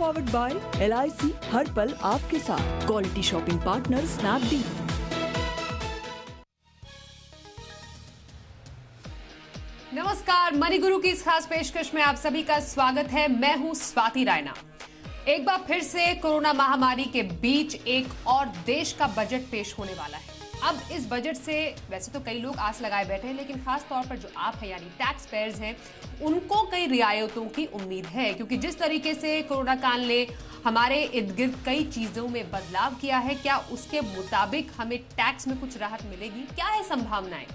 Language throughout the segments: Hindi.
पावर्ड बाय LIC, हर पल आपके साथ। Quality shopping partner Snapdeal. नमस्कार, मनी गुरु की इस खास पेशकश में आप सभी का स्वागत है। मैं हूं स्वाति रायना। एक बार फिर से कोरोना महामारी के बीच एक और देश का बजट पेश होने वाला है। अब इस बजट से वैसे तो कई लोग आस लगाए बैठे हैं, लेकिन खास तौर पर जो आप हैं यानी टैक्स पेयर्स हैं, उनको कई रियायतों की उम्मीद है, क्योंकि जिस तरीके से कोरोना काल ने हमारे इर्द गिर्द कई चीजों में बदलाव किया है, क्या उसके मुताबिक हमें टैक्स में कुछ राहत मिलेगी, क्या है संभावनाएं,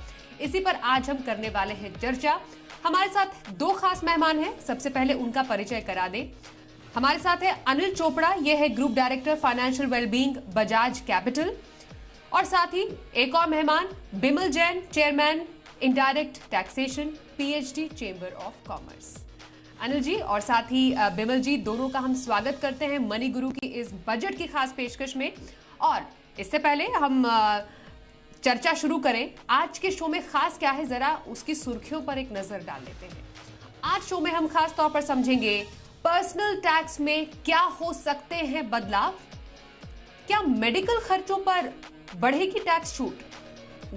इसी पर आज हम करने वाले हैं चर्चा। हमारे साथ दो खास मेहमान हैं, सबसे पहले उनका परिचय करा दें। हमारे साथ है अनिल चोपड़ा, यह है group director financial wellbeing Bajaj capital, और साथ ही एक और मेहमान Bimal Jain, chairman indirect taxation, PhD chamber of commerce. Anil ji और साथ ही बिमल जी, दोनों का हम स्वागत करते हैं मनी गुरु की इस बजट की खास पेशकश में। और इससे पहले हम चर्चा शुरू करें, आज के शो में खास क्या है, जरा उसकी सुर्खियों पर एक नजर डाल लेते हैं। आज शो में हम खास तौर पर समझेंगे पर्सनल टैक्स में क्या हो सकते हैं बदलाव, क्या मेडिकल खर्चों पर बढ़ेगी टैक्स छूट,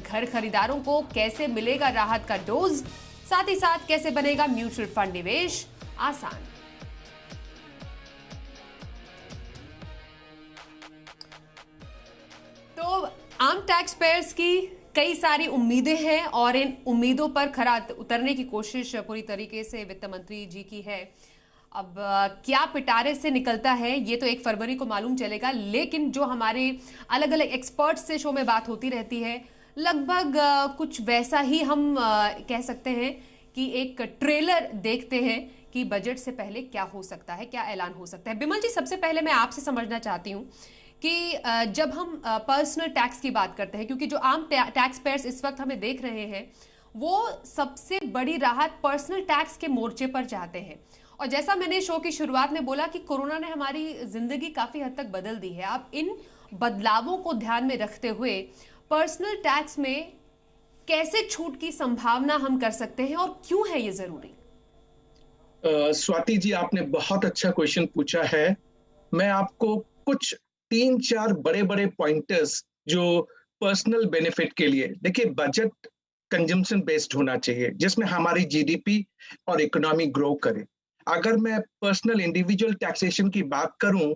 घर खरीदारों को कैसे मिलेगा राहत का डोज, साथ ही साथ कैसे बनेगा म्यूचुअल फंड निवेश आसान। तो आम टैक्स पेयर्स की कई सारी उम्मीदें हैं और इन उम्मीदों पर खरा उतरने की कोशिश पूरी तरीके से वित्त मंत्री जी की है। अब क्या पिटारे से निकलता है ये तो 1 फरवरी को मालूम चलेगा, लेकिन जो हमारे अलग अलग एक्सपर्ट्स से शो में बात होती रहती है, लगभग कुछ वैसा ही हम कह सकते हैं कि एक ट्रेलर देखते हैं कि बजट से पहले क्या हो सकता है, क्या ऐलान हो सकता है। बिमल जी, सबसे पहले मैं आपसे समझना चाहती हूँ कि जब हम पर्सनल टैक्स की बात करते हैं, क्योंकि जो आम टैक्स पेयर्स इस वक्त हमें देख रहे हैं, वो सबसे बड़ी राहत पर्सनल टैक्स के मोर्चे पर चाहते हैं। और जैसा मैंने शो की शुरुआत में बोला कि कोरोना ने हमारी जिंदगी काफी हद तक बदल दी है। अब इन बदलावों को ध्यान में रखते हुए पर्सनल टैक्स में कैसे छूट की संभावना हम कर सकते हैं और क्यों है ये जरूरी? स्वाति जी, आपने बहुत अच्छा क्वेश्चन पूछा है। मैं आपको कुछ 3-4 बड़े बड़े पॉइंटर्स जो पर्सनल बेनिफिट के लिए, देखिए बजट कंजम्पशन बेस्ड होना चाहिए जिसमें हमारी GDP और इकोनॉमी ग्रो करे। अगर मैं पर्सनल इंडिविजुअल टैक्सेशन की बात करूं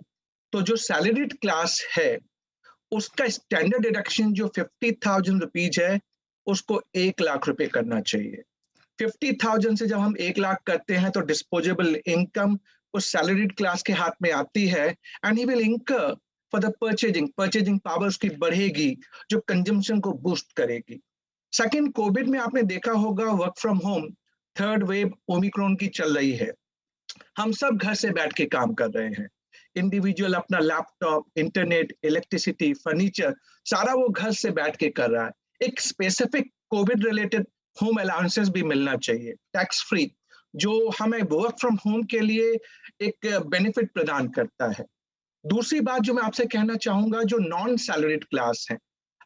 तो जो सैलरीड क्लास है उसका स्टैंडर्ड डिडक्शन जो 50,000 रुपीज है उसको 1 लाख रुपए करना चाहिए। 50,000 से जब हम 1 लाख करते हैं तो डिस्पोजेबल इनकम उस सैलरीड क्लास के हाथ में आती है एंड ही विल इंकर फॉर द पर्चेजिंग पावर उसकी बढ़ेगी जो कंजम्पशन को बूस्ट करेगी। सेकेंड, कोविड में आपने देखा होगा work from home, third wave Omicron की चल रही है। हम सब घर से बैठ के काम कर रहे हैं। इंडिविजुअल अपना लैपटॉप, इंटरनेट, इलेक्ट्रिसिटी, फर्नीचर सारा वो घर से बैठ के कर रहा है। एक specific Covid related home allowances भी मिलना चाहिए टैक्स फ्री, जो हमें वर्क फ्रॉम होम के लिए एक बेनिफिट प्रदान करता है। दूसरी बात जो मैं आपसे कहना चाहूंगा, जो नॉन सैलरीड क्लास है,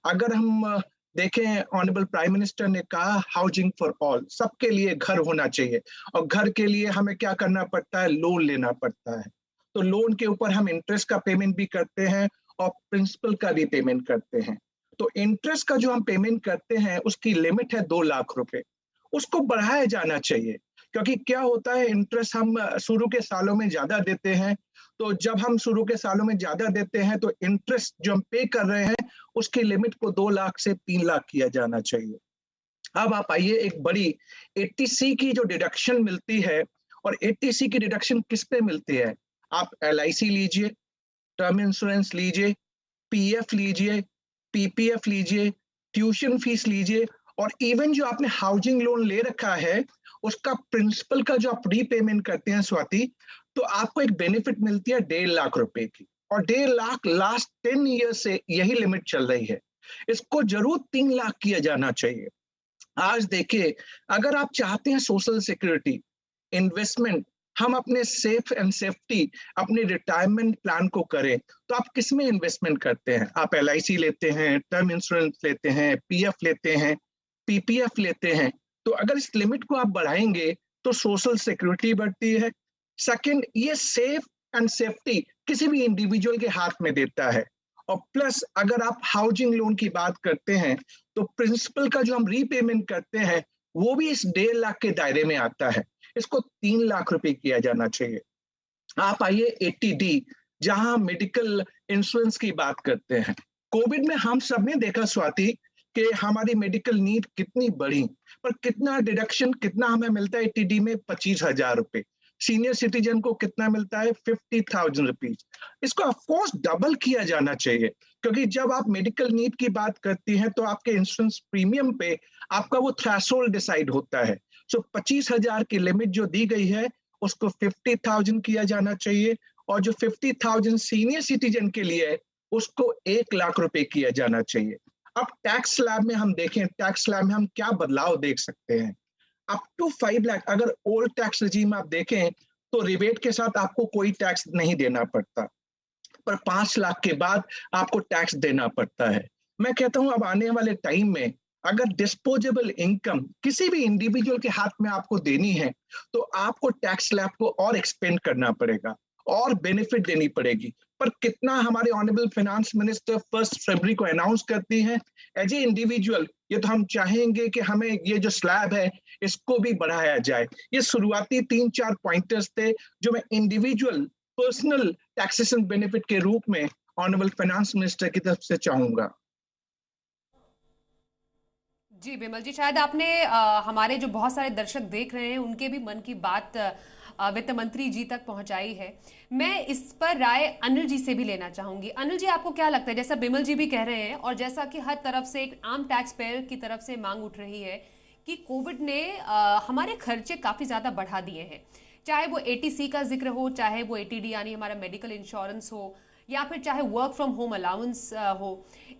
अगर हम देखें, ऑनरेबल प्राइम मिनिस्टर ने कहा हाउसिंग फॉर ऑल, सबके लिए घर होना चाहिए, और घर के लिए हमें क्या करना पड़ता है, लोन लेना पड़ता है। तो लोन के ऊपर हम इंटरेस्ट का पेमेंट भी करते हैं और प्रिंसिपल का भी पेमेंट करते हैं। तो इंटरेस्ट का जो हम पेमेंट करते हैं उसकी लिमिट है 2 लाख रुपए, उसको बढ़ाया जाना चाहिए, क्योंकि क्या होता है, इंटरेस्ट हम शुरू के सालों में ज्यादा देते हैं, तो जब हम शुरू के सालों में ज्यादा देते हैं तो इंटरेस्ट जो हम पे कर रहे हैं उसकी लिमिट को 2 लाख से 3 लाख किया जाना चाहिए। अब आप आइए, एक बड़ी 80C की जो डिडक्शन मिलती है, और 80C की डिडक्शन किस पे मिलती है? आप LIC लीजिए, टर्म इंश्योरेंस लीजिए, PF लीजिए, PPF लीजिए, ट्यूशन फीस लीजिए, और इवन जो आपने हाउसिंग लोन ले रखा है उसका प्रिंसिपल का जो आप रीपेमेंट करते हैं स्वाति, तो आपको एक बेनिफिट मिलती है 1.5 लाख रुपए की, और 1.5 लाख लास्ट 10 ईयर से यही लिमिट चल रही है। इसको जरूर 3 लाख किया जाना चाहिए। आज देखिए, अगर आप चाहते हैं सोशल सिक्योरिटी, इन्वेस्टमेंट, हम अपने सेफ एंड सेफ्टी, अपने रिटायरमेंट प्लान को करें, तो आप किस में इन्वेस्टमेंट करते हैं? आप LIC लेते हैं, टर्म इंश्योरेंस लेते हैं, PF लेते हैं, PPF लेते हैं। तो अगर इस लिमिट को आप बढ़ाएंगे तो सोशल सिक्योरिटी बढ़ती है। सेकंड, ये सेफ एंड सेफ्टी किसी भी इंडिविजुअल के हाथ में देता है। और प्लस अगर आप हाउसिंग लोन की बात करते हैं तो प्रिंसिपल का जो हम रीपेमेंट करते हैं वो भी इस 1.5 लाख के दायरे में आता है। इसको 3 लाख रुपए किया जाना चाहिए। आप आइए 80D, जहां मेडिकल इंश्योरेंस की बात करते हैं। कोविड में हम सब ने देखा स्वाति कि हमारी मेडिकल नीड कितनी बढ़ी, पर कितना डिडक्शन कितना हमें मिलता है 80D में? 25,000 रुपए। सीनियर सिटीजन को कितना मिलता है? 50,000 रुपीज। इसको ऑफकोर्स डबल किया जाना चाहिए, क्योंकि जब आप मेडिकल नीड की बात करती हैं तो आपके इंश्योरेंस प्रीमियम पे आपका वो थ्रेशोल्ड डिसाइड होता है। सो 25,000 की लिमिट जो दी गई है उसको 50,000 किया जाना चाहिए, और जो 50,000 सीनियर सिटीजन के लिए है उसको 1 लाख रुपए किया जाना चाहिए। अब टैक्स स्लैब में हम देखें, टैक्स स्लैब में हम क्या बदलाव देख सकते हैं। अप टू 5 लाख, अगर ओल्ड टैक्स रिजीम आप देखें तो रिबेट के साथ आपको कोई टैक्स नहीं देना पड़ता, पर 5 लाख के बाद आपको टैक्स देना पड़ता है। मैं कहता हूं अब आने वाले टाइम में अगर डिस्पोजेबल इनकम किसी भी इंडिविजुअल के हाथ में आपको देनी है तो आपको टैक्स स्लैब को और एक्सपेंड करना पड़ेगा और बेनिफिट देनी पड़ेगी। पर कितना हमारे ऑनरेबल फाइनेंस मिनिस्टर 1 फरवरी को अनाउंस करती हैं, एज ए इंडिविजुअल ये तो हम चाहेंगे कि हमें ये जो स्लैब है इसको भी बढ़ाया जाए। ये शुरुआती 3-4 पॉइंटर्स थे जो मैं इंडिविजुअल पर्सनल टैक्सेशन बेनिफिट के रूप में ऑनरेबल फाइनेंस मिनिस्टर की तरफ से चाहूंगा। जी बिमल जी, शायद आपने हमारे जो बहुत सारे दर्शक देख रहे हैं उनके भी मन की बात वित्त मंत्री जी तक पहुंचाई है। मैं इस पर राय अनिल जी से भी लेना चाहूंगी। अनिल जी, आपको क्या लगता है, जैसा बिमल जी भी कह रहे हैं और जैसा कि हर तरफ से एक आम टैक्स पेयर की तरफ से मांग उठ रही है कि कोविड ने हमारे खर्चे काफी ज्यादा बढ़ा दिए हैं, चाहे वो ATC का जिक्र हो, चाहे वो ATD यानी हमारा मेडिकल इंश्योरेंस हो, या फिर चाहे वर्क फ्रॉम होम अलाउंस हो,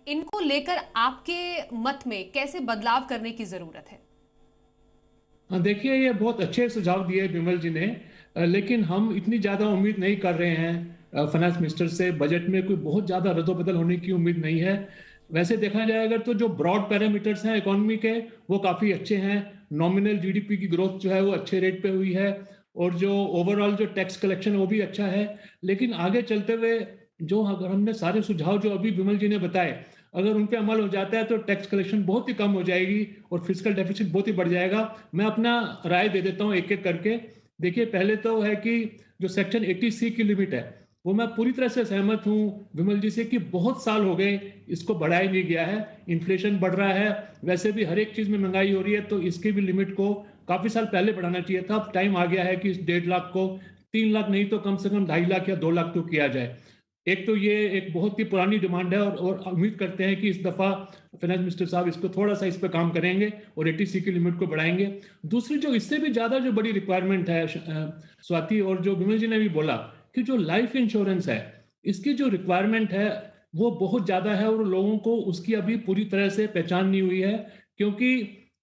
इनको लेकर आपके मत में कैसे बदलाव करने की जरूरत है? हाँ, देखिए ये बहुत अच्छे सुझाव दिए विमल जी ने, लेकिन हम इतनी ज़्यादा उम्मीद नहीं कर रहे हैं फाइनेंस मिनिस्टर से। बजट में कोई बहुत ज़्यादा रद्दोबदल होने की उम्मीद नहीं है। वैसे देखा जाए अगर तो जो ब्रॉड पैरामीटर्स हैं इकोनॉमी के वो काफ़ी अच्छे हैं। नॉमिनल GDP की ग्रोथ जो है वो अच्छे रेट पे हुई है, और जो ओवरऑल जो टैक्स कलेक्शन वो भी अच्छा है। लेकिन आगे चलते हुए जो अगर हमने सारे सुझाव जो अभी विमल जी ने बताए अगर उन पे अमल हो जाता है तो टैक्स कलेक्शन बहुत ही कम हो जाएगी और फिस्कल डेफिसिट बहुत ही बढ़ जाएगा। मैं अपना राय दे देता हूँ एक एक करके। देखिए, पहले तो है कि जो सेक्शन 80C की लिमिट है वो मैं पूरी तरह से सहमत हूँ विमल जी से कि बहुत साल हो गए इसको बढ़ाया नहीं गया है। इन्फ्लेशन बढ़ रहा है, वैसे भी हर एक चीज़ में महंगाई हो रही है, तो इसकी भी लिमिट को काफ़ी साल पहले बढ़ाना चाहिए था। अब टाइम आ गया है कि इस 1.5 लाख को 3 लाख नहीं तो कम से कम 2.5 लाख या 2 लाख तो किया जाए। एक तो ये एक बहुत ही पुरानी डिमांड है और उम्मीद करते हैं कि इस दफा फाइनेंस मिनिस्टर साहब इसको थोड़ा सा इस पर काम करेंगे और 80C की लिमिट को बढ़ाएंगे। दूसरी जो इससे भी ज्यादा जो बड़ी रिक्वायरमेंट है स्वाति, और जो विमल जी ने भी बोला कि जो लाइफ इंश्योरेंस है इसकी जो रिक्वायरमेंट है वो बहुत ज्यादा है और लोगों को उसकी अभी पूरी तरह से पहचान नहीं हुई है, क्योंकि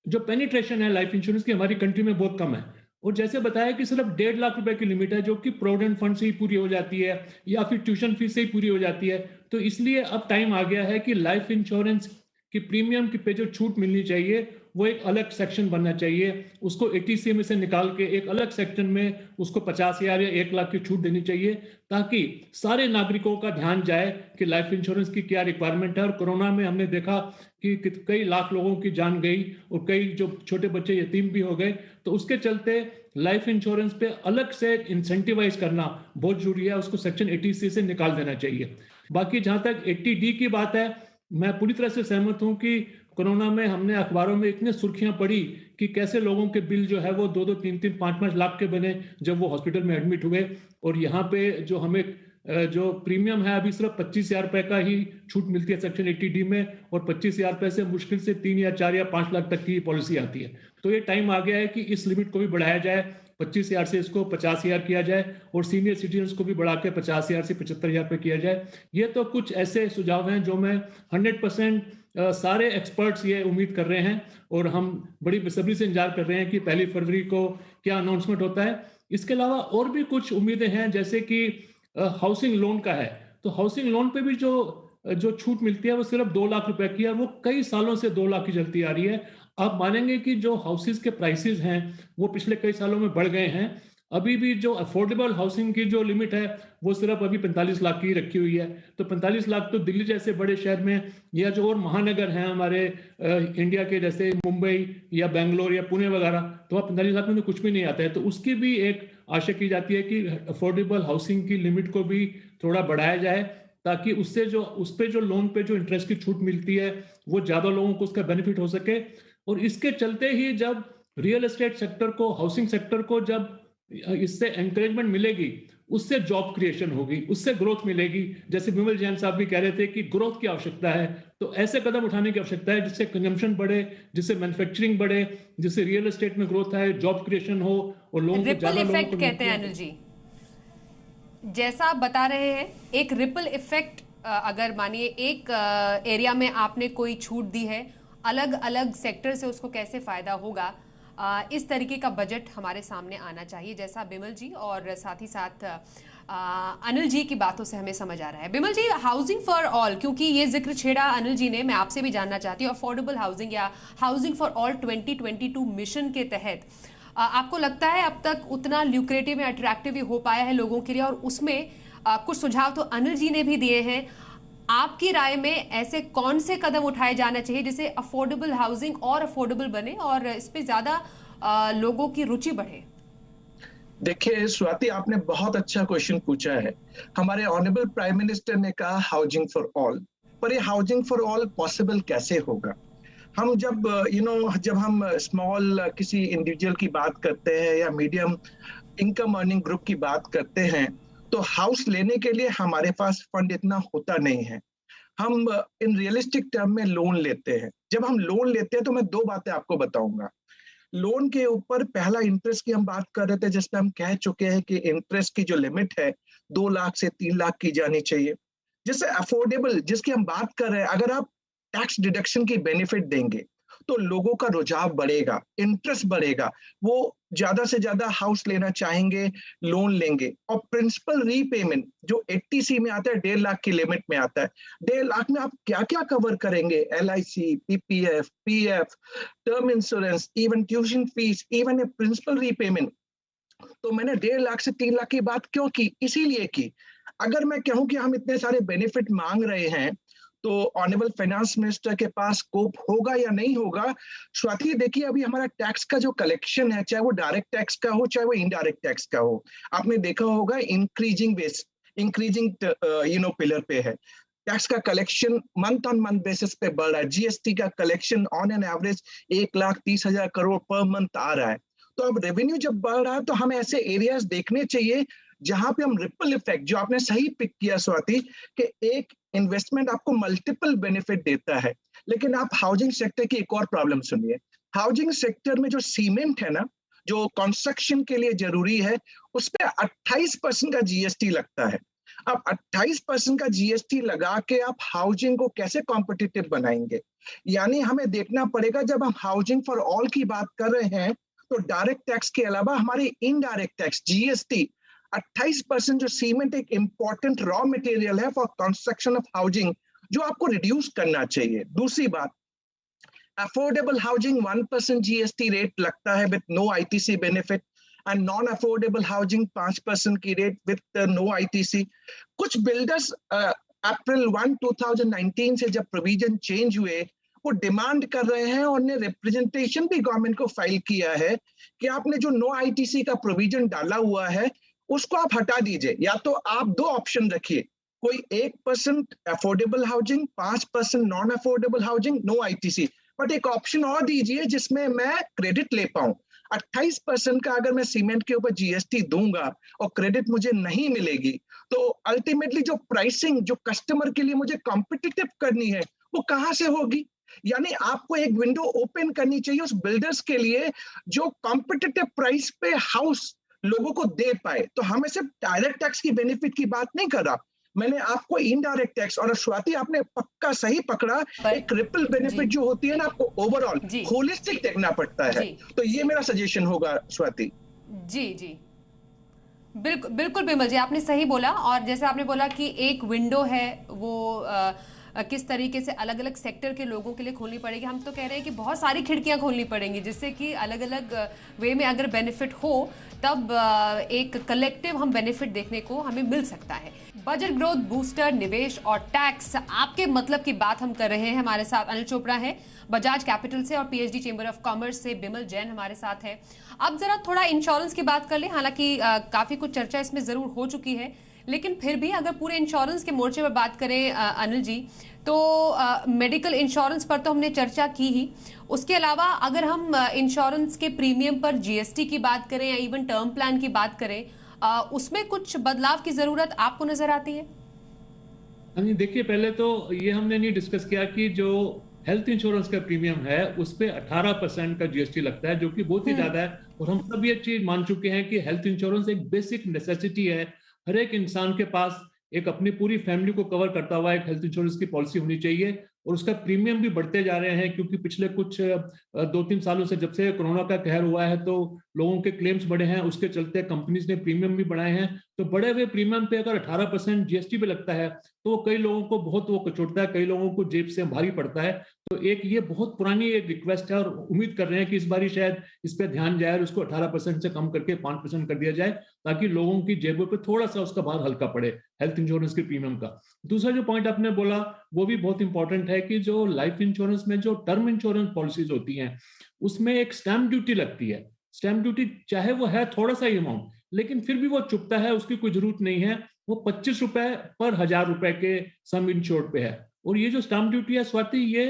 जो पेनिट्रेशन है लाइफ इंश्योरेंस की हमारी कंट्री में बहुत कम है। और जैसे बताया कि सिर्फ 1.5 लाख रुपए की लिमिट है जो कि प्रोविडेंट फंड से ही पूरी हो जाती है या फिर ट्यूशन फीस से ही पूरी हो जाती है। तो इसलिए अब टाइम आ गया है कि लाइफ इंश्योरेंस की प्रीमियम की पे जो छूट मिलनी चाहिए वो एक अलग सेक्शन बनना चाहिए। उसको 80C में से निकाल के एक अलग सेक्शन में उसको 50,000 या 1 लाख की छूट देनी चाहिए, ताकि सारे नागरिकों का ध्यान जाए कि लाइफ इंश्योरेंस की क्या रिक्वायरमेंट है। और कोरोना में हमने देखा कि कई लाख लोगों की जान गई और कई जो छोटे बच्चे यतीम भी हो गए। तो उसके चलते लाइफ इंश्योरेंस पे अलग से इंसेंटिवाइज करना बहुत जरूरी है, उसको सेक्शन 80C से निकाल देना चाहिए। बाकी जहां तक 80D की बात है, मैं पूरी तरह से सहमत हूं कि कोरोना में हमने अखबारों में इतनी सुर्खियां पड़ी कि कैसे लोगों के बिल जो है वो 2-2, 3-3, 5-5 लाख के बने जब वो हॉस्पिटल में एडमिट हुए। और यहाँ पे जो हमें जो प्रीमियम है अभी सिर्फ 25,000 रुपए का ही छूट मिलती है सेक्शन 80D में, और 25,000 रुपए से मुश्किल से 3 या 4 या 5 लाख तक की पॉलिसी आती है। तो ये टाइम आ गया है कि इस लिमिट को भी बढ़ाया जाए, 25,000 से इसको 50,000 किया जाए, और सीनियर सिटीजन को भी बढ़ा के 50,000 से 75,000 पे किया जाए। ये तो कुछ ऐसे सुझाव हैं जो मैं 100% सारे एक्सपर्ट्स ये उम्मीद कर रहे हैं और हम बड़ी बेसब्री से इंतजार कर रहे हैं कि 1 फरवरी को क्या अनाउंसमेंट होता है। इसके अलावा और भी कुछ उम्मीदें हैं, जैसे कि हाउसिंग लोन का है, तो हाउसिंग लोन पे भी जो छूट मिलती है वो सिर्फ 2 लाख रुपए की है, वो कई सालों से 2 लाख की चलती आ रही है। आप मानेंगे कि जो हाउसेस के प्राइसेस हैं वो पिछले कई सालों में बढ़ गए हैं। अभी भी जो अफोर्डेबल हाउसिंग की जो लिमिट है वो सिर्फ अभी 45 लाख की रखी हुई है। तो 45 लाख तो दिल्ली जैसे बड़े शहर में या जो और महानगर हैं हमारे इंडिया के, जैसे मुंबई या बेंगलोर या पुणे वगैरह, तो वहाँ 45 लाख में तो कुछ भी नहीं आता है। तो उसकी भी एक आशा की जाती है कि अफोर्डेबल हाउसिंग की लिमिट को भी थोड़ा बढ़ाया जाए, ताकि उससे जो उस पे जो लोन पे जो इंटरेस्ट की छूट मिलती है वो ज्यादा लोगों को उसका बेनिफिट हो सके। और इसके चलते ही जब रियल एस्टेट सेक्टर को, हाउसिंग सेक्टर को जब इससे एनकरेजमेंट मिलेगी, उससे जॉब क्रिएशन होगी, उससे ग्रोथ मिलेगी। जैसे विमल जैन साहब भी कह रहे थे कि ग्रोथ की आवश्यकता है, तो ऐसे कदम उठाने की आवश्यकता है जिससे कंजम्पशन बढ़े, जिससे मैन्युफैक्चरिंग बढ़े, जिससे रियल एस्टेट में ग्रोथ आए, जॉब क्रिएशन हो और लोगों को रिपल ज्यादा लोगों इफेक्ट को कहते हैं अनिल जी, जैसा आप बता रहे हैं, एक रिपल इफेक्ट। अगर मानिए एक एरिया में आपने कोई छूट दी है, अलग अलग सेक्टर से उसको कैसे फायदा होगा, इस तरीके का बजट हमारे सामने आना चाहिए, जैसा बिमल जी और साथ ही साथ अनिल जी की बातों से हमें समझ आ रहा है। बिमल जी, हाउसिंग फॉर ऑल, क्योंकि ये जिक्र छेड़ा अनिल जी ने, मैं आपसे भी जानना चाहती हूँ, अफोर्डेबल हाउसिंग या हाउसिंग फॉर ऑल 2022 मिशन के तहत आपको लगता है अब तक उतना ल्यूक्रेटिव या अट्रैक्टिव हो पाया है लोगों के लिए? और उसमें कुछ सुझाव तो अनिल जी ने भी दिए हैं। आपकी राय में ऐसे कौन से कदम उठाए जाना चाहिए जिससे अफोर्डेबल हाउसिंग और अफोर्डेबल बने और इस पे ज्यादा लोगों की रुचि बढ़े? देखिए स्वाति, आपने बहुत अच्छा क्वेश्चन पूछा है। हमारे ऑनरेबल प्राइम मिनिस्टर ने कहा हाउसिंग फॉर ऑल, पर ये हाउसिंग फॉर ऑल पॉसिबल कैसे होगा? हम जब जब हम स्मॉल किसी इंडिविजुअल की बात करते हैं या मीडियम इनकम अर्निंग ग्रुप की बात करते हैं, तो हाउस लेने के लिए हमारे पास फंड इतना होता नहीं है। हम इन रियलिस्टिक टर्म में लोन लेते हैं। जब हम लोन लेते हैं तो मैं दो बातें आपको बताऊंगा। लोन के ऊपर पहला इंटरेस्ट की हम बात कर रहे थे, जिसमें हम कह चुके हैं कि इंटरेस्ट की जो लिमिट है 2 लाख से 3 लाख की जानी चाहिए। जैसे अफोर्डेबल जिसकी हम बात कर रहे हैं, अगर आप टैक्स डिडक्शन की बेनिफिट देंगे तो लोगों का रुझाव बढ़ेगा, इंटरेस्ट बढ़ेगा, वो ज्यादा से ज्यादा हाउस लेना चाहेंगे, लोन लेंगे। और प्रिंसिपल रीपेमेंट जो 80C में आता है, 1.5 लाख की लिमिट में आता है। 1.5 लाख में आप क्या क्या कवर करेंगे? LIC, PPF, PF, term insurance, even tuition fees, even a principal repayment. तो मैंने 1.5 लाख से 3 लाख की बात क्यों की? इसीलिए की अगर मैं कहूं कि हम इतने सारे बेनिफिट मांग रहे हैं तो ऑनरेबल फाइनेंस मिनिस्टर के पास स्कोप होगा या नहीं होगा? स्वाति, देखिए अभी हमारा टैक्स का जो कलेक्शन है, चाहे वो डायरेक्ट टैक्स का हो चाहे वो इनडायरेक्ट टैक्स का हो, आपने देखा होगा इंक्रीजिंग पिलर पे है। टैक्स का collection month on month basis पे बढ़ रहा है। GST का collection on an average 1,30,000 crore per month आ रहा है। तो अब रेवेन्यू जब बढ़ रहा है तो हमें ऐसे एरियाज देखने चाहिए जहां पे हम रिपल इफेक्ट, जो आपने सही पिक किया स्वाति, कि एक इन्वेस्टमेंट आपको मल्टीपल बेनिफिट देता है। लेकिन आप हाउसिंग सेक्टर की एक और प्रॉब्लम सुनिए। हाउसिंग सेक्टर में जो सीमेंट है ना, जो कंस्ट्रक्शन के लिए जरूरी है, उस पर 28% का GST लगता है। अब 28% का GST लगा के आप हाउसिंग को कैसे कॉम्पिटिटिव बनाएंगे? यानी हमें देखना पड़ेगा, जब हम हाउसिंग फॉर ऑल की बात कर रहे हैं तो डायरेक्ट टैक्स के अलावा हमारे इनडायरेक्ट टैक्स GST 28%, जो सीमेंट एक इंपॉर्टेंट रॉ मटेरियल है फॉर कंस्ट्रक्शन ऑफ हाउसिंग, जो आपको रिड्यूस करना चाहिए। दूसरी बात, अफोर्डेबल हाउसिंग 1% GST रेट लगता है with no ITC benefit, and non affordable housing 5% की रेट विद नो ITC। कुछ बिल्डर्स अप्रैल 1, 2019 से जब प्रोविजन चेंज हुए, वो डिमांड कर रहे हैं और ने रिप्रेजेंटेशन भी गवर्नमेंट को फाइल किया है कि आपने जो नो ITC का प्रोविजन डाला हुआ है उसको आप हटा दीजिए। या तो आप दो ऑप्शन रखिए, कोई 1% affordable housing, 5% non affordable housing, no ITC, but एक ऑप्शन और दीजिए जिसमें मैं क्रेडिट ले पाऊं। 28% का अगर मैं सीमेंट के ऊपर GST दूंगा और क्रेडिट मुझे नहीं मिलेगी, तो अल्टीमेटली जो प्राइसिंग जो कस्टमर के लिए मुझे कॉम्पिटिटिव करनी है वो कहां से होगी? यानी आपको एक विंडो ओपन करनी चाहिए उस बिल्डर्स के लिए जो कॉम्पिटिटिव प्राइस पे हाउस लोगों को दे पाए। तो हमें सिर्फ डायरेक्ट टैक्स की बेनिफिट की बात नहीं कर रहा, मैंने आपको इनडायरेक्ट टैक्स, और स्वाति आपने पक्का सही पकड़ा, एक रिपल बेनिफिट जो होती है ना, आपको ओवरऑल होलिस्टिक देखना पड़ता है। तो ये मेरा सजेशन होगा स्वाति। जी जी, बिल्कुल बिल्कुल बिमल जी, आपने सही बोला। और जैसे आपने बोला कि एक विंडो है वो किस तरीके से अलग अलग सेक्टर के लोगों के लिए खोलनी पड़ेगी। हम तो कह रहे हैं कि बहुत सारी खिड़कियां खोलनी पड़ेंगी, जिससे कि अलग अलग वे में अगर बेनिफिट हो तब एक कलेक्टिव हम बेनिफिट देखने को हमें मिल सकता है। बजट ग्रोथ बूस्टर, निवेश और टैक्स, आपके मतलब की बात हम कर रहे हैं। हमारे साथ अनिल चोपड़ा है बजाज कैपिटल से, और पीएचडी चेंबर ऑफ कॉमर्स से बिमल जैन हमारे साथ है। अब जरा थोड़ा इंश्योरेंस की बात कर ले। हालांकि काफी कुछ चर्चा इसमें जरूर हो चुकी है, लेकिन फिर भी अगर पूरे इंश्योरेंस के मोर्चे पर बात करें अनिल जी, तो मेडिकल इंश्योरेंस पर तो हमने चर्चा की ही। उसके अलावा अगर हम इंश्योरेंस के प्रीमियम पर जीएसटी की बात करें या इवन टर्म प्लान की बात करें, उसमें कुछ बदलाव की जरूरत आपको नजर आती है? देखिए, पहले तो ये हमने नहीं डिस्कस किया कि जो हेल्थ इंश्योरेंस का प्रीमियम है उस पे 18% का जीएसटी लगता है, जो कि बहुत ही ज्यादा है। और हम सब ये चीज मान चुके हैं कि हेल्थ इंश्योरेंस एक बेसिक नेसेसिटी है। हर एक इंसान के पास एक अपनी पूरी फैमिली को कवर करता हुआ एक हेल्थ इंश्योरेंस की पॉलिसी होनी चाहिए, और उसका प्रीमियम भी बढ़ते जा रहे हैं, क्योंकि पिछले कुछ 2-3 सालों से, जब से कोरोना का कहर हुआ है, तो लोगों के क्लेम्स बढ़े हैं। उसके चलते कंपनीज ने प्रीमियम भी बढ़ाए हैं। तो बढ़े हुए प्रीमियम पे अगर 18% जीएसटी पे लगता है तो वो कई लोगों को बहुत वो कचोटता है, कई लोगों को जेब से भारी पड़ता है। तो एक ये बहुत पुरानी एक रिक्वेस्ट है, और उम्मीद कर रहे हैं कि इस बार शायद इस पे ध्यान जाए और उसको 18% से कम करके 5% कर दिया जाए, ताकि लोगों की जेबों पे थोड़ा सा उसका भार हल्का पड़े हेल्थ इंश्योरेंस के प्रीमियम का। दूसरा जो पॉइंट आपने बोला वो भी बहुत इंपॉर्टेंट है कि जो लाइफ इंश्योरेंस में जो टर्म इंश्योरेंस पॉलिसीज होती हैं उसमें एक स्टैंप ड्यूटी लगती है। स्टैंप ड्यूटी चाहे वो है थोड़ा सा अमाउंट, लेकिन फिर भी वो चुभता है, उसकी कोई जरूरत नहीं है। वो 25 रुपए पर 1000 रुपए के सम इंश्योर्ड पे है। और ये जो स्टैंप ड्यूटी है स्वाति, ये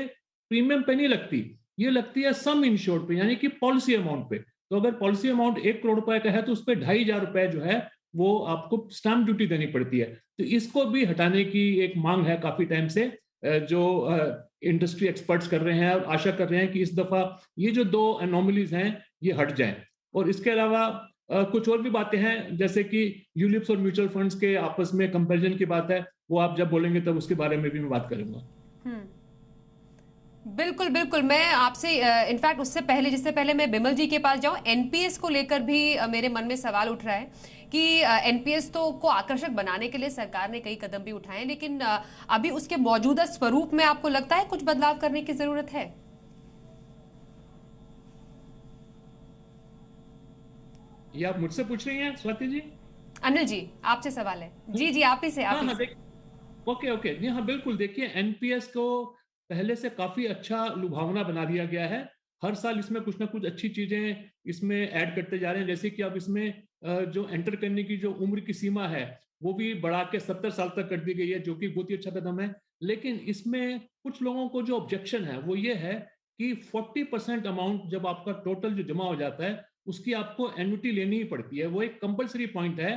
प्रीमियम पे नहीं लगती, ये लगती है सम इंश्योर्ड पे, यानी कि पॉलिसी अमाउंट पे। तो अगर पॉलिसी अमाउंट 1 करोड़ रुपए का है तो उस पर 2500 रुपए जो है वो आपको स्टैंप ड्यूटी देनी पड़ती है। तो इसको भी हटाने की एक मांग है काफी टाइम से, जो इंडस्ट्री एक्सपर्ट्स कर रहे हैं, और आशा कर रहे हैं कि इस दफा ये जो 2 एनोमलीज हैं ये हट जाएं। और इसके अलावा कुछ और भी बातें हैं, जैसे कि यूलिप्स और म्यूचुअल फंड्स के आपस में कंपैरिजन की बात है, वो आप जब बोलेंगे तब उसके बारे में भी मैं बात करूंगा। बिल्कुल बिल्कुल, मैं आपसे इनफैक्ट उससे पहले, जिससे पहले मैं बिमल जी के पास जाऊं, एनपीएस को लेकर भी मेरे मन में सवाल उठ रहा है कि एनपीएस तो को आकर्षक बनाने के लिए सरकार ने कई कदम भी उठाए, लेकिन अभी उसके मौजूदा स्वरूप में आपको लगता है कुछ बदलाव करने की जरूरत है? ये आप मुझसे पूछ रही हैं स्वाति जी? अनिल जी आपसे सवाल है। जी जी, आप ही से। ओके, जी हाँ, बिल्कुल। देखिए, एनपीएस को पहले से काफी अच्छा लुभावना बना दिया गया है। हर साल इसमें कुछ ना कुछ अच्छी चीजें इसमें ऐड करते जा रहे हैं, जैसे कि अब इसमें जो एंटर करने की जो उम्र की सीमा है वो भी बढ़ा के 70 साल तक कर दी गई है, जो कि बहुत ही अच्छा कदम है। लेकिन इसमें कुछ लोगों को जो ऑब्जेक्शन है वो ये है कि 40% अमाउंट जब आपका टोटल जो जमा हो जाता है उसकी आपको एन्युटी लेनी ही पड़ती है। वो एक कंपलसरी पॉइंट है।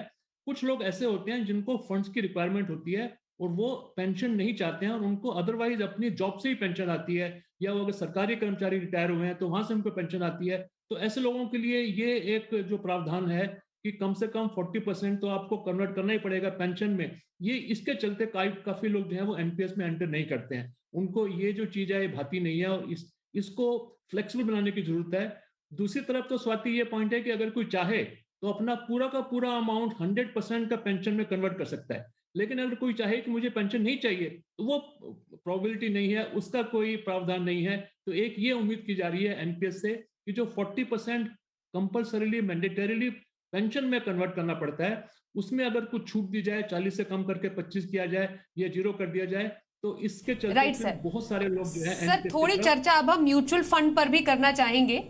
कुछ लोग ऐसे होते हैं जिनको फंड्स की रिक्वायरमेंट होती है और वो पेंशन नहीं चाहते हैं, और उनको अदरवाइज अपनी जॉब से ही पेंशन आती है, या वो अगर सरकारी कर्मचारी रिटायर हुए हैं तो वहां से उनको पेंशन आती है। तो ऐसे लोगों के लिए ये एक जो प्रावधान है कि कम से कम 40% तो आपको कन्वर्ट करना ही पड़ेगा पेंशन में। ये इसके चलते काफी लोग जो है वो एनपीएस में एंटर नहीं करते हैं। उनको ये जो चीज है ये भाती नहीं है, और इसको फ्लेक्सिबल बनाने की जरूरत है। दूसरी तरफ तो स्वाति ये पॉइंट है कि अगर कोई चाहे तो अपना पूरा का पूरा अमाउंट 100% का पेंशन में कन्वर्ट कर सकता है। लेकिन अगर कोई चाहे कि मुझे पेंशन नहीं चाहिए तो वो प्रोबेबिलिटी नहीं है, उसका कोई प्रावधान नहीं है। तो एक ये उम्मीद की जा रही है एनपीएस से कि जो 40% कंपल्सरीली मैंडेटरीली पेंशन में कन्वर्ट करना पड़ता है, उसमें अगर कुछ छूट दी जाए, 40 से कम करके 25 किया जाए या 0 कर दिया जाए, तो इसके चलते बहुत सारे लोग जो है। सर, थोड़ी चर्चा अब हम म्यूचुअल फंड पर भी करना चाहेंगे।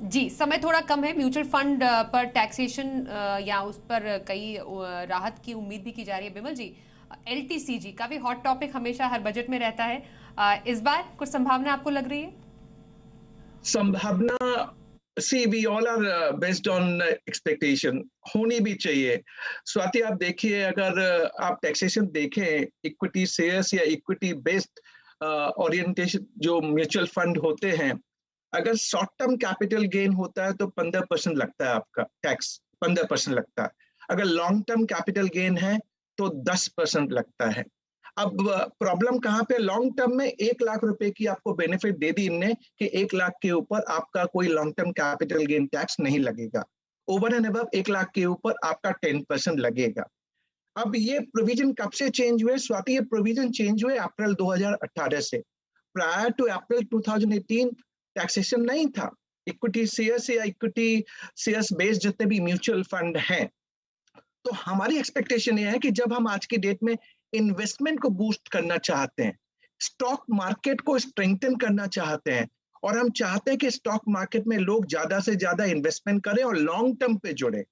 जी, समय थोड़ा कम है। म्यूचुअल फंड पर टैक्सेशन या उस पर कई राहत की उम्मीद भी की जा रही है। बिमल जी, एलटीसीजी काफी हॉट टॉपिक हमेशा हर बजट में रहता है। इस बार कुछ संभावना आपको लग रही है? संभावना, see we all are based on expectation, होनी भी चाहिए। स्वाति, आप देखिए, अगर आप टैक्सेशन देखें इक्विटी शेयर्स या इक्विटी बेस्ड ओरिएंटेशन जो म्यूचुअल फंड होते हैं, अगर शॉर्ट टर्म कैपिटल गेन होता है तो 15% लगता है आपका टैक्स, 15% लगता है। अगर लॉन्ग टर्म कैपिटल गेन है तो 10% लगता है। अब प्रॉब्लम कहाँ पे? लॉन्ग टर्म में 1 लाख रुपए की आपको बेनिफिट दे दी इनने कि 1 लाख के ऊपर आपका कोई long term capital gain tax नहीं लगेगा। ओवर एंड अबव 1 लाख के ऊपर आपका 10% लगेगा। अब ये प्रोविजन कब से चेंज हुए स्वाति? ये प्रोविजन चेंज हुए अप्रैल 2018 से। प्रायर टू अप्रैल 2018 टैक्सेशन नहीं था। इक्विटी शेयर्स या इक्विटी शेयर्स बेस्ड जितने भी म्यूचुअल फंड हैं, तो हमारी एक्सपेक्टेशन ये है कि जब हम आज की डेट में इन्वेस्टमेंट को बूस्ट करना चाहते हैं, स्टॉक मार्केट को स्ट्रेंथन करना चाहते हैं, और हम चाहते हैं कि स्टॉक मार्केट में लोग ज्यादा से ज्यादा इन्वेस्टमेंट करें और लॉन्ग टर्म पे जुड़े,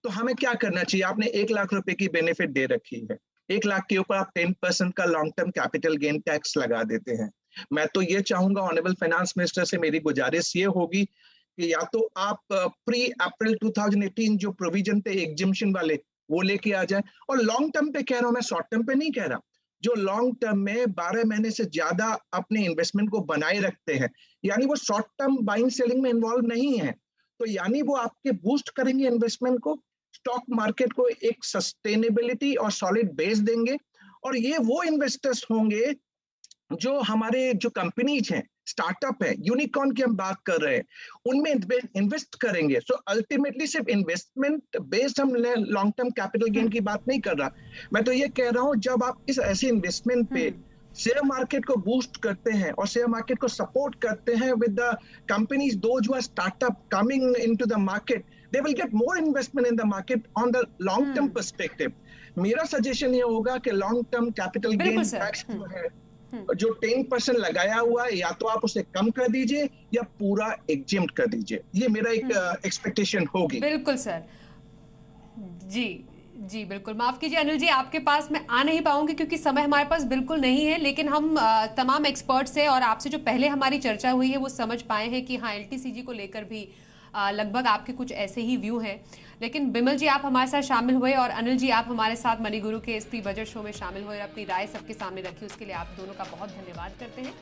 तो हमें क्या करना चाहिए? आपने 1 लाख रुपए की बेनिफिट दे रखी है, 1 लाख के ऊपर आप 10% का long term capital gain tax लगा देते हैं। मैं तो ये चाहूंगा, ऑनरेबल फाइनेंस मिनिस्टर से मेरी गुजारिश ये होगी कि या तो आप प्री अप्रैल 2018 जो प्रोविजन थे एग्जिम्पशन वाले वो लेके आ जाए, और लॉन्ग टर्म पे कह रहा हूं मैं, शॉर्ट टर्म पे नहीं कह रहा, जो लॉन्ग टर्म में 12 महीने से ज्यादा अपने इन्वेस्टमेंट को बनाए रखते हैं, यानी वो शॉर्ट टर्म बाइंग सेलिंग में इन्वॉल्व नहीं है, तो यानी वो आपके बूस्ट करेंगे इन्वेस्टमेंट को, स्टॉक मार्केट को एक सस्टेनेबिलिटी और सॉलिड बेस देंगे, और ये वो इन्वेस्टर्स होंगे जो हमारे जो कंपनीज हैं, स्टार्टअप है, यूनिकॉर्न की हम बात कर रहे हैं, उनमें इन्वेस्ट करेंगे। सो अल्टीमेटली सिर्फ इन्वेस्टमेंट बेस्ड हम लॉन्ग टर्म कैपिटल गेन की बात नहीं कर रहा, मैं तो ये कह रहा हूं जब आप इस ऐसे इन्वेस्टमेंट पे शेयर मार्केट को बूस्ट करते हैं और शेयर मार्केट को सपोर्ट करते हैं with the companies those who are startup coming into the market, they will get more investment in the market on the long term perspective. मेरा सजेशन ये होगा कि long term capital gain tax जो है, जो 10% लगाया हुआ है, या तो आप उसे कम कर दीजिए या पूरा एग्जिम्प्ट कर दीजिए, ये मेरा एक एक्सपेक्टेशन होगी। बिल्कुल सर, जी जी बिल्कुल। माफ कीजिए अनिल जी, आपके पास मैं आ नहीं पाऊंगी क्योंकि समय हमारे पास बिल्कुल नहीं है, लेकिन हम तमाम एक्सपर्ट से और आपसे जो पहले हमारी चर्चा हुई है वो समझ पाए हैं कि हाँ, एलटीसीजी को लेकर भी लगभग आपके कुछ ऐसे ही व्यू हैं। लेकिन बिमल जी आप हमारे साथ शामिल हुए और अनिल जी आप हमारे साथ मनी गुरु के इस प्री बजट शो में शामिल हुए और अपनी राय सबके सामने रखी, उसके लिए आप दोनों का बहुत धन्यवाद करते हैं।